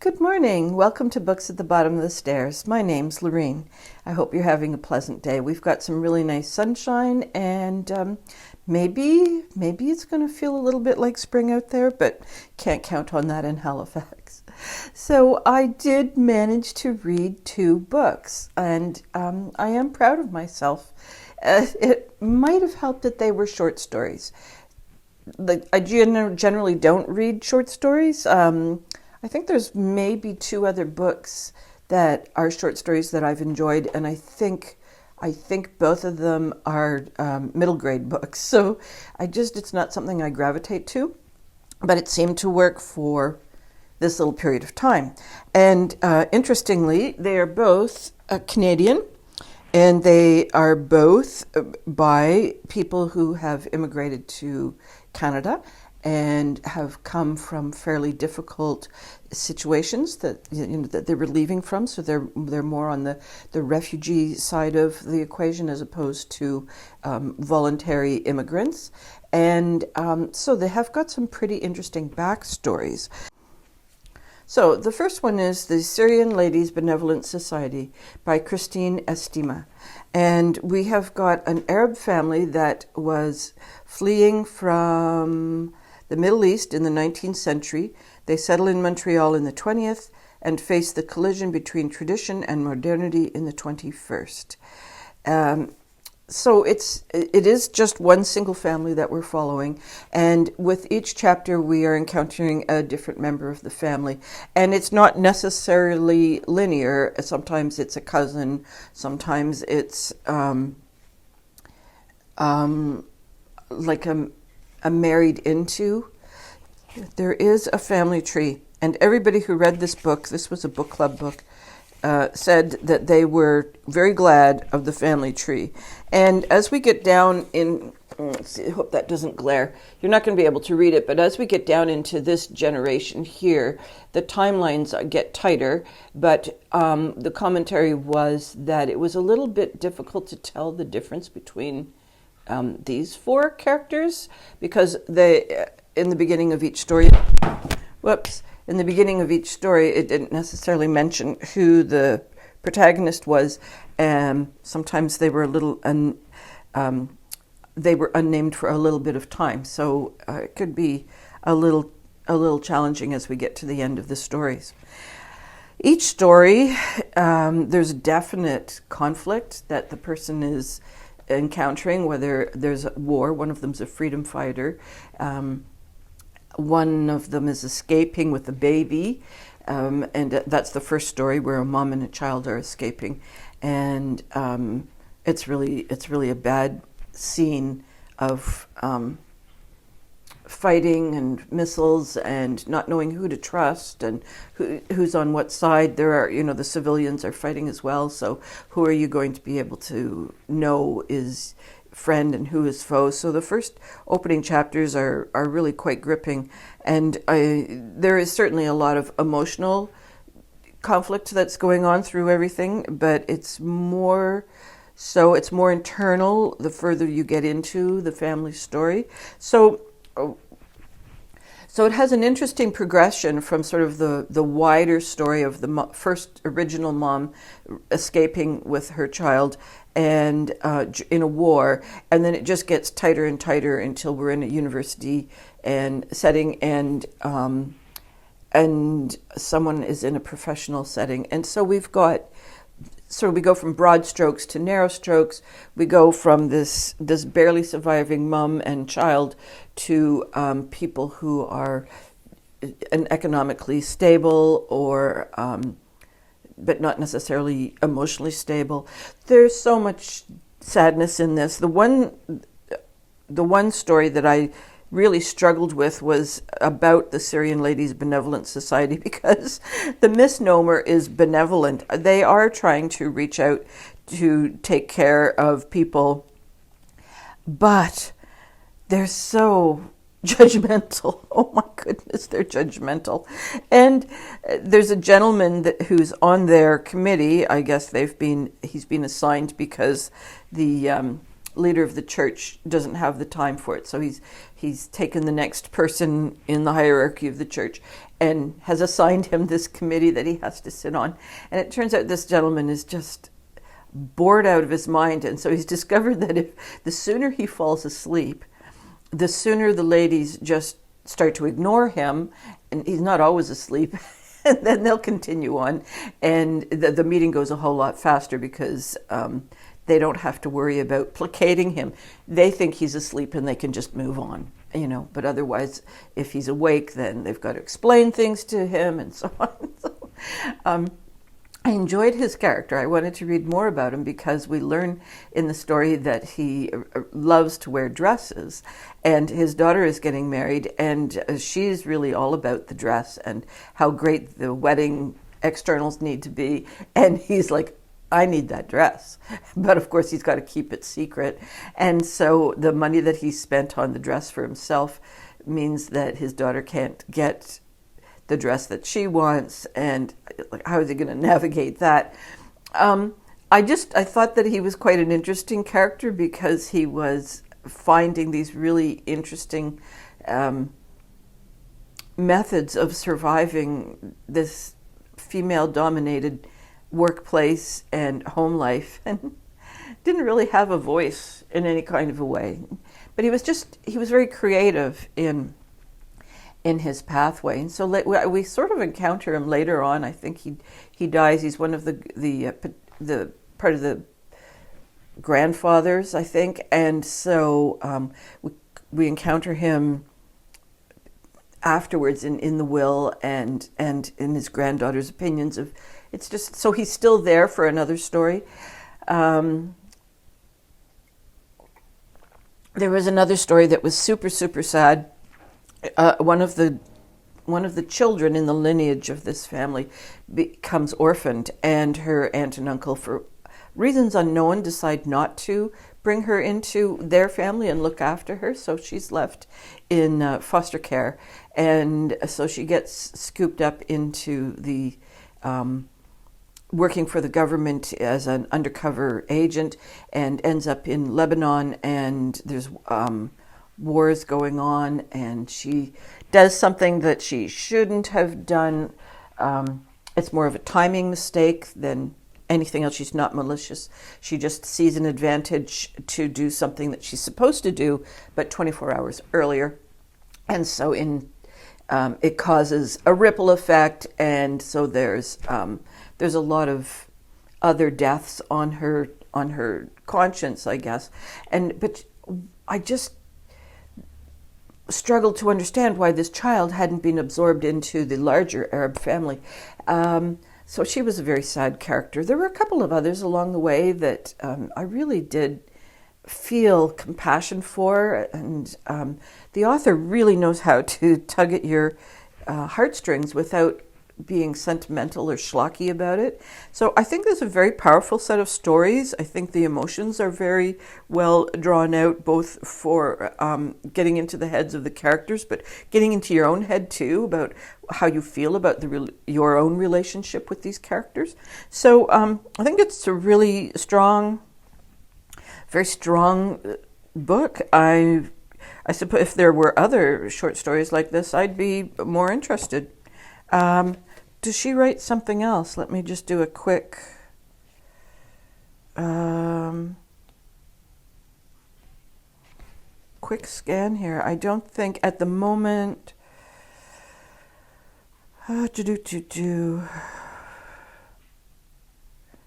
Good morning. Welcome to Books at the Bottom of the Stairs. My name's Lorene. I hope you're having a pleasant day. We've got some really nice sunshine and maybe it's going to feel a little bit like spring out there, but can't count on that in Halifax. So I did manage to read 2 books and I am proud of myself. It might have helped that they were short stories. I generally don't read short stories. I think there's maybe 2 other books that are short stories that I've enjoyed, and I think both of them are middle grade books. So it's not something I gravitate to, but it seemed to work for this little period of time. And interestingly, they are both Canadian, and they are both by people who have immigrated to Canada and have come from fairly difficult situations that they were leaving from. So they're more on the refugee side of the equation as opposed to voluntary immigrants. And so they have got some pretty interesting backstories. So the first one is the Syrian Ladies Benevolent Society by Christine Estima. And we have got an Arab family that was fleeing from the Middle East in the 19th century. They settle in Montreal in the 20th and face the collision between tradition and modernity in the 21st. So it is just one single family that we're following, and with each chapter we are encountering a different member of the family, and it's not necessarily linear. Sometimes it's a cousin, sometimes it's like a married into. There is a family tree, and everybody who read this book, this was a book club book, said that they were very glad of the family tree. And as we get down in, let's see, I hope that doesn't glare. You're not going to be able to read it, but as we get down into this generation here, the timelines get tighter. But the commentary was that it was a little bit difficult to tell the difference between these 4 characters, because they, in the beginning of each story, in the beginning of each story, it didn't necessarily mention who the protagonist was, and sometimes they were unnamed for a little bit of time. So it could be a little challenging as we get to the end of the stories. Each story, there's definite conflict that the person is encountering, whether there's a war. One of them's a freedom fighter. One of them is escaping with a baby, and that's the first story where a mom and a child are escaping, and it's really a bad scene of fighting and missiles and not knowing who to trust and who's on what side. There are, the civilians are fighting as well, so who are you going to be able to know is friend and who is foe? So the first opening chapters are really quite gripping, and there is certainly a lot of emotional conflict that's going on through everything, but it's more internal the further you get into the family story. So it has an interesting progression from sort of the wider story of the first original mom escaping with her child and in a war, and then it just gets tighter and tighter until we're in a university and setting, and someone is in a professional setting, and so we go from broad strokes to narrow strokes. We go from this barely surviving mom and child to people who are economically stable or but not necessarily emotionally stable. There's so much sadness in this. The one story that I really struggled with was about the Syrian Ladies Benevolent Society, because the misnomer is benevolent. They are trying to reach out to take care of people, but they're so judgmental. Oh my goodness, they're judgmental. And there's a gentleman who's on their committee. I guess he's been assigned because the leader of the church doesn't have the time for it. So he's taken the next person in the hierarchy of the church. and has assigned him this committee that he has to sit on. And it turns out this gentleman is just bored out of his mind. And so he's discovered that if the sooner he falls asleep, the sooner the ladies just start to ignore him, and he's not always asleep, and then they'll continue on. And the meeting goes a whole lot faster because they don't have to worry about placating him. They think he's asleep and they can just move on, but otherwise, if he's awake, then they've got to explain things to him and so on. So, I enjoyed his character. I wanted to read more about him because we learn in the story that he loves to wear dresses, and his daughter is getting married, and she's really all about the dress and how great the wedding externals need to be. And he's like, I need that dress. But of course, he's got to keep it secret. And so the money that he spent on the dress for himself means that his daughter can't get the dress that she wants, and how is he going to navigate that? I thought that he was quite an interesting character because he was finding these really interesting methods of surviving this female-dominated workplace and home life, and didn't really have a voice in any kind of a way. But he was very creative in his pathway, and so we sort of encounter him later on. I think he dies. He's one of the part of the grandfathers, I think, and so we encounter him afterwards in the will and in his granddaughter's opinions of. It's just so he's still there for another story. There was another story that was super, super sad. One of the children in the lineage of this family becomes orphaned, and her aunt and uncle, for reasons unknown, decide not to bring her into their family and look after her. So she's left in foster care, and so she gets scooped up into the working for the government as an undercover agent, and ends up in Lebanon, and there's wars going on, and she does something that she shouldn't have done. It's more of a timing mistake than anything else. She's not malicious. She just sees an advantage to do something that she's supposed to do, but 24 hours earlier. And so it causes a ripple effect, and so there's a lot of other deaths on her conscience, I guess. But I just struggled to understand why this child hadn't been absorbed into the larger Arab family. So she was a very sad character. There were a couple of others along the way that I really did feel compassion for, and the author really knows how to tug at your heartstrings without being sentimental or schlocky about it. So I think there's a very powerful set of stories. I think the emotions are very well drawn out, both for getting into the heads of the characters, but getting into your own head too, about how you feel about your own relationship with these characters. So I think it's a really strong, very strong book. I suppose if there were other short stories like this, I'd be more interested. Does she write something else? Let me just do a quick scan here. I don't think at the moment.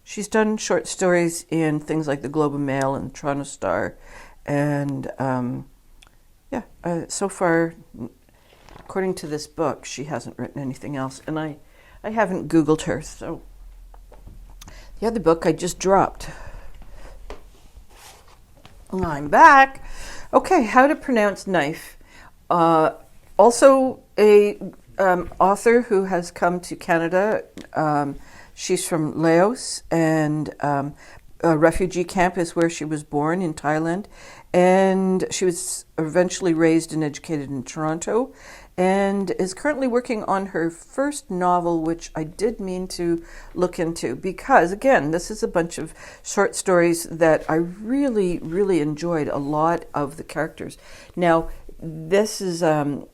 She's done short stories in things like the Globe and Mail and Toronto Star, and so far, according to this book, she hasn't written anything else, and I haven't Googled her. So the other book I just dropped. I'm back. Okay, How to Pronounce Knife. Also a author who has come to Canada. She's from Laos, and a refugee camp is where she was born, in Thailand. And she was eventually raised and educated in Toronto, and is currently working on her first novel, which I did mean to look into, because, again, this is a bunch of short stories that I really, really enjoyed a lot of the characters. Now, this is an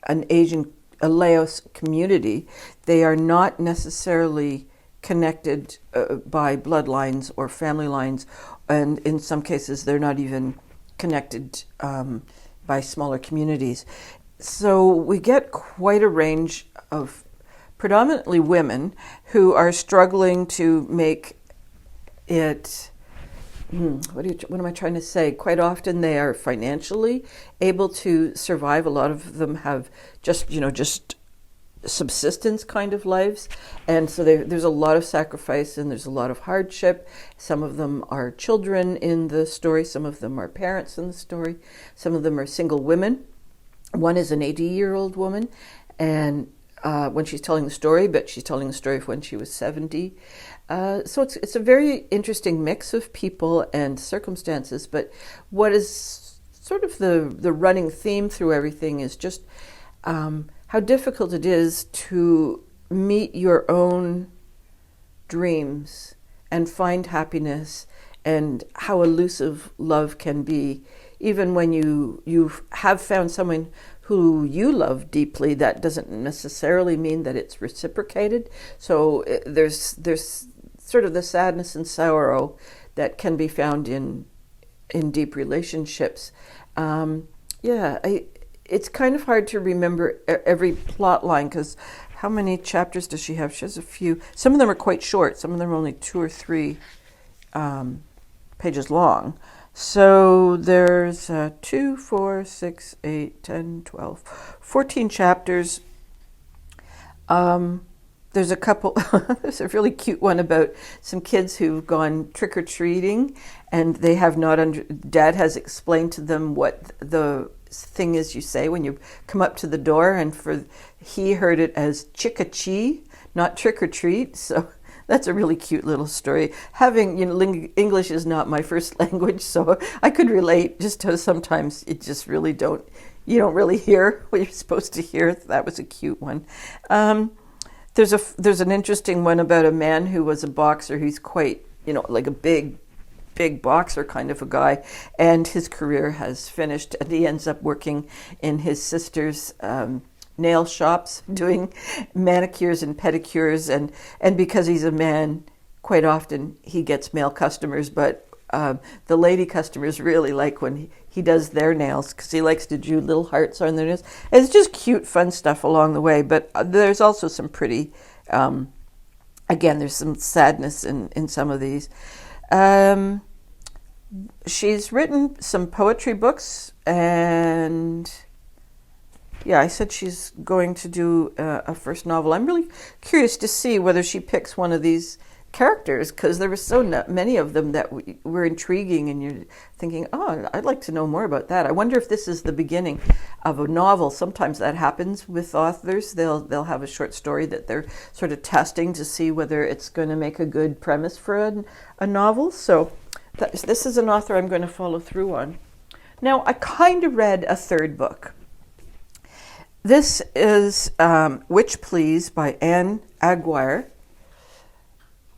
Asian a Laos community. They are not necessarily connected by bloodlines or family lines, and in some cases they're not even connected by smaller communities. So we get quite a range of predominantly women who are struggling to make it. What am I trying to say? Quite often they are financially able to survive. A lot of them have just subsistence kind of lives, and so there's a lot of sacrifice and there's a lot of hardship. Some of them are children in the story, some of them are parents in the story, some of them are single women. One is an 80-year-old woman, and when she's telling the story, but she's telling the story of when she was 70. So it's a very interesting mix of people and circumstances, but what is sort of the running theme through everything is just how difficult it is to meet your own dreams and find happiness, and how elusive love can be. Even when you have found someone who you love deeply, that doesn't necessarily mean that it's reciprocated. So there's sort of the sadness and sorrow that can be found in deep relationships. It's kind of hard to remember every plot line, because how many chapters does she have? She has a few. Some of them are quite short. Some of them are only 2 or 3 pages long. So there's 2, 4, 6, 8, 10, 12, 14 chapters. There's a couple, there's a really cute one about some kids who've gone trick-or-treating, and they have not Dad has explained to them what the thing is you say when you come up to the door, and he heard it as chick-a-chee, not trick-or-treat. So that's a really cute little story. Having, English is not my first language, so I could relate, just how sometimes it just really you don't really hear what you're supposed to hear. That was a cute one. There's an interesting one about a man who was a boxer. He's quite, like a big boxer kind of a guy, and his career has finished, and he ends up working in his sister's nail shops, doing manicures and pedicures, and because he's a man, quite often he gets male customers, but the lady customers really like when he does their nails, because he likes to do little hearts on their nails. And it's just cute, fun stuff along the way, but there's also some pretty, again, there's some sadness in some of these. She's written some poetry books, and I said she's going to do a first novel. I'm really curious to see whether she picks one of these characters, because there were so many of them that were intriguing, and you're thinking, I'd like to know more about that. I wonder if this is the beginning of a novel. Sometimes that happens with authors. They'll have a short story that they're sort of testing to see whether it's going to make a good premise for a novel. So this is an author I'm going to follow through on. Now, I kind of read a third book. This is Witch Please by Anne Aguirre.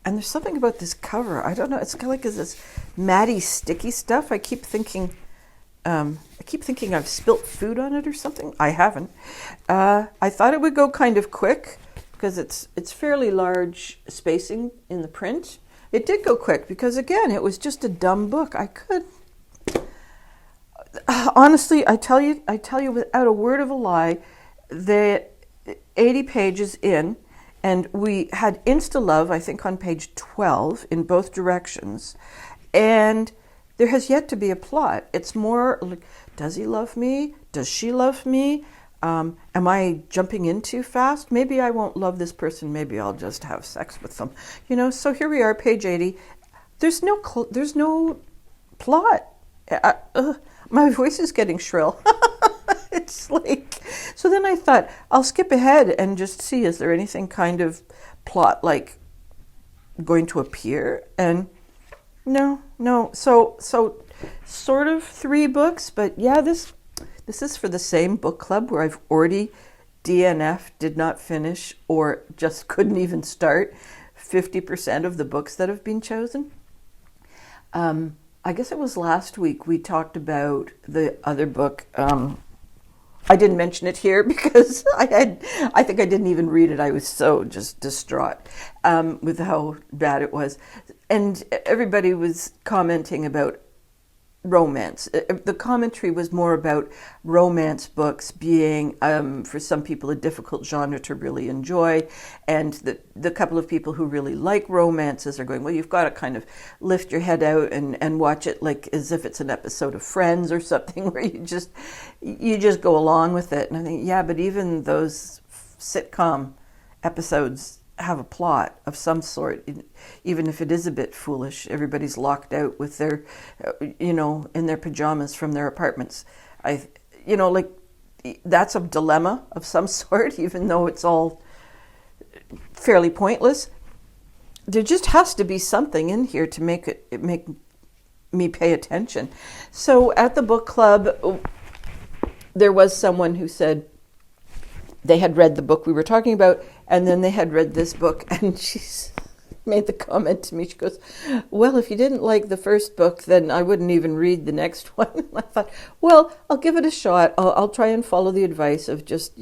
And there's something about this cover. I don't know. It's kind of like this matty, sticky stuff. I keep thinking I've spilt food on it or something. I haven't. I thought it would go kind of quick because it's fairly large spacing in the print. It did go quick because, again, it was just a dumb book. I could honestly, I tell you without a word of a lie, the 80 pages in. And we had Insta-Love, I think, on page 12 in both directions. And there has yet to be a plot. It's more like, does he love me? Does she love me? Am I jumping in too fast? Maybe I won't love this person. Maybe I'll just have sex with them. So here we are, page 80. There's no plot. My voice is getting shrill. It's like, so then I thought, I'll skip ahead and just see, is there anything kind of plot like going to appear? And no. So sort of 3 books, but this is for the same book club where I've already DNF, did not finish, or just couldn't even start 50% of the books that have been chosen. I guess it was last week we talked about the other book, I didn't mention it here because I think I didn't even read it. I was so just distraught with how bad it was. And everybody was commenting about romance. The commentary was more about romance books being, for some people, a difficult genre to really enjoy. And the couple of people who really like romances are going, well, you've got to kind of lift your head out and watch it like as if it's an episode of Friends or something where you just go along with it. And I think, yeah, but even those sitcom episodes have a plot of some sort, even if it is a bit foolish. Everybody's locked out with their, in their pajamas from their apartments. That's a dilemma of some sort, even though it's all fairly pointless. There just has to be something in here to make me pay attention. So at the book club, there was someone who said they had read the book we were talking about, and then they had read this book, and she's made the comment to me. She goes, well, if you didn't like the first book, then I wouldn't even read the next one. I thought, well, I'll give it a shot. I'll try and follow the advice of just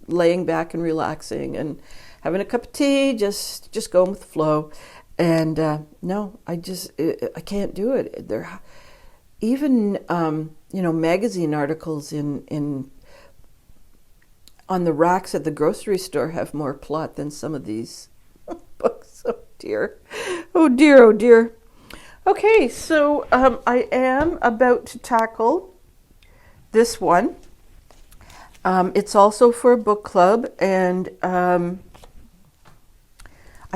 laying back and relaxing and having a cup of tea, just going with the flow. And no, I can't do it. There, even magazine articles on the racks at the grocery store have more plot than some of these books. Oh dear. Oh dear, oh dear. Okay, so I am about to tackle this one. It's also for a book club, and I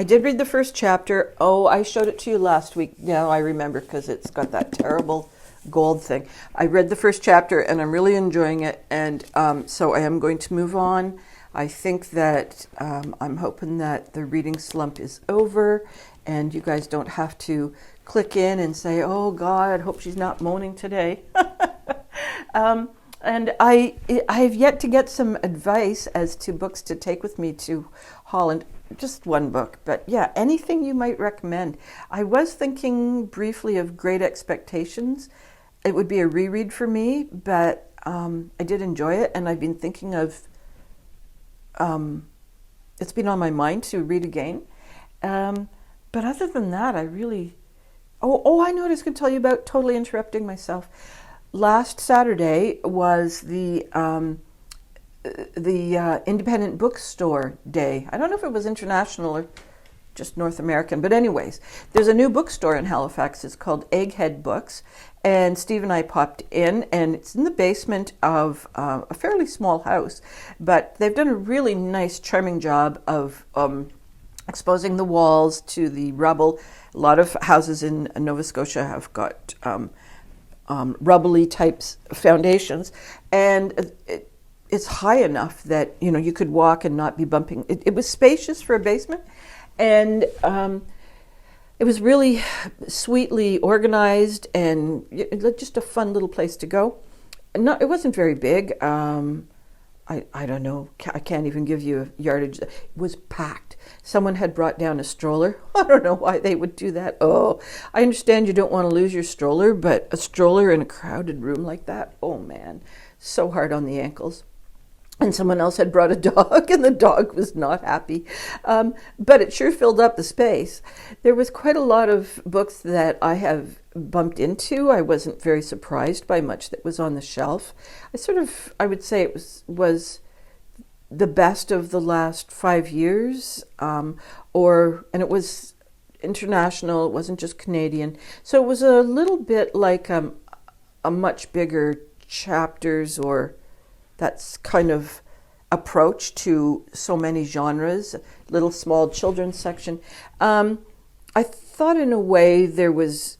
did read the first chapter. Oh, I showed it to you last week. Now I remember because it's got that terrible gold thing. I read the first chapter and I'm really enjoying it, and so I am going to move on. I think that I'm hoping that the reading slump is over and you guys don't have to click in and say, oh God, hope she's not moaning today. And I have yet to get some advice as to books to take with me to Holland. Just one book, but yeah, anything you might recommend. I was thinking briefly of Great Expectations. It would be a reread for me, but I did enjoy it, and I've been thinking of, it's been on my mind to read again. But other than that, I really, I know what I was going to tell you about, totally interrupting myself. Last Saturday was the Independent Bookstore Day. I don't know if it was international or just North American, but anyways, there's a new bookstore in Halifax. It's called Egghead Books, and Steve and I popped in, and it's in the basement of a fairly small house, but they've done a really nice, charming job of exposing the walls to the rubble. A lot of houses in Nova Scotia have got rubbly types foundations, and it's high enough that you could walk and not be bumping. It was spacious for a basement, and it was really sweetly organized and just a fun little place to go. It wasn't very big. I don't know. I can't even give you a yardage. It was packed. Someone had brought down a stroller. I don't know why they would do that. Oh, I understand you don't want to lose your stroller, but a stroller in a crowded room like that, oh man, so hard on the ankles. And someone else had brought a dog, and the dog was not happy. But it sure filled up the space. There was quite a lot of books that I have bumped into. I wasn't very surprised by much that was on the shelf. I would say it was the best of the last 5 years, and it was international. It wasn't just Canadian. So it was a little bit like a much bigger Chapters or that's kind of approach to so many genres, little small children's section. I thought in a way there was,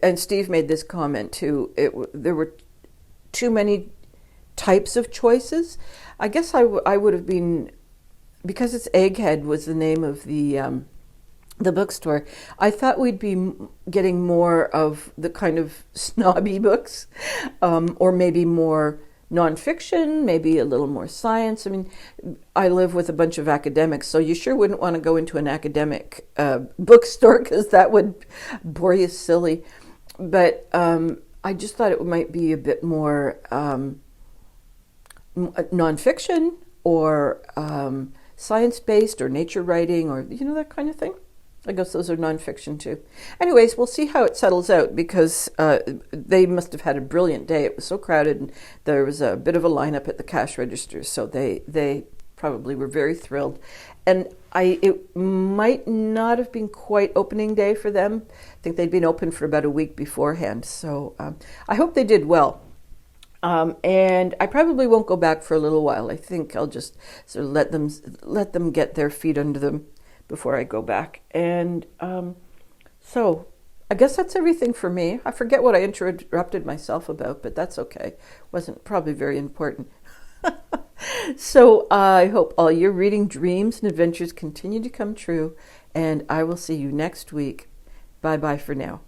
and Steve made this comment too, there were too many types of choices. I guess I would have been, because it's Egghead was the name of the bookstore, I thought we'd be getting more of the kind of snobby books, or maybe more nonfiction, maybe a little more science. I mean, I live with a bunch of academics, so you sure wouldn't want to go into an academic bookstore because that would bore you silly. But I just thought it might be a bit more nonfiction or science-based or nature writing or, that kind of thing. I guess those are nonfiction too. Anyways, we'll see how it settles out because they must have had a brilliant day. It was so crowded and there was a bit of a lineup at the cash register, so they probably were very thrilled. And it might not have been quite opening day for them. I think they'd been open for about a week beforehand. So I hope they did well. And I probably won't go back for a little while. I think I'll just sort of let them get their feet under them before I go back. And so I guess that's everything for me. I forget what I interrupted myself about, but that's okay. Wasn't probably very important. So I hope all your reading dreams and adventures continue to come true, and I will see you next week. Bye-bye for now.